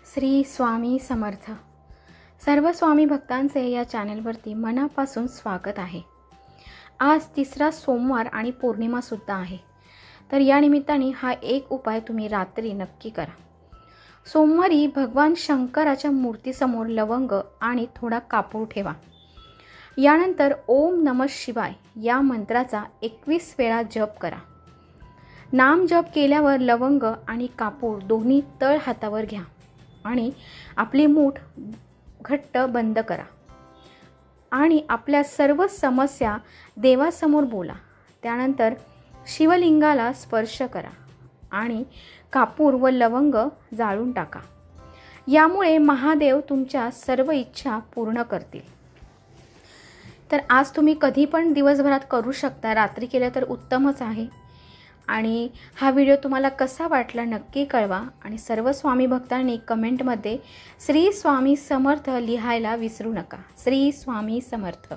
श्री स्वामी समर्थ। सर्व स्वामी भक्तांचे या चॅनलवरती मनापासून स्वागत आहे। आज तिसरा सोमवार आणि पौर्णिमा सुद्धा आहे, तर या निमित्ताने हा एक उपाय तुम्ही रात्री नक्की करा। सोमवारी भगवान शंकराच्या मूर्तीसमोर लवंग आणि थोडा कापूर ठेवा। यानंतर ओम नमः शिवाय या मंत्राचा 21 वेळा जप करा। नाम जप केल्यावर लवंग आणि कापूर दोन्ही तळ हातावर घ्या आणि आपली मूठ घट्ट बंद करा आणि आपल्या सर्व समस्या देवासमोर बोला। त्यानंतर शिवलिंगाला स्पर्श करा आणि कापूर व लवंग जाळून टाका। यामुळे महादेव तुमच्या सर्व इच्छा पूर्ण करतील। तर आज तुम्ही कधी पण दिवसभरात करू शकता, रात्री केलं तर उत्तमच आहे। आणि हा व्हिडिओ तुम्हाला कसा वाटला नक्की कळवा आणि सर्व स्वामी भक्तांनी कमेंटमध्ये श्री स्वामी समर्थ लिहायला विसरू नका। श्री स्वामी समर्थ।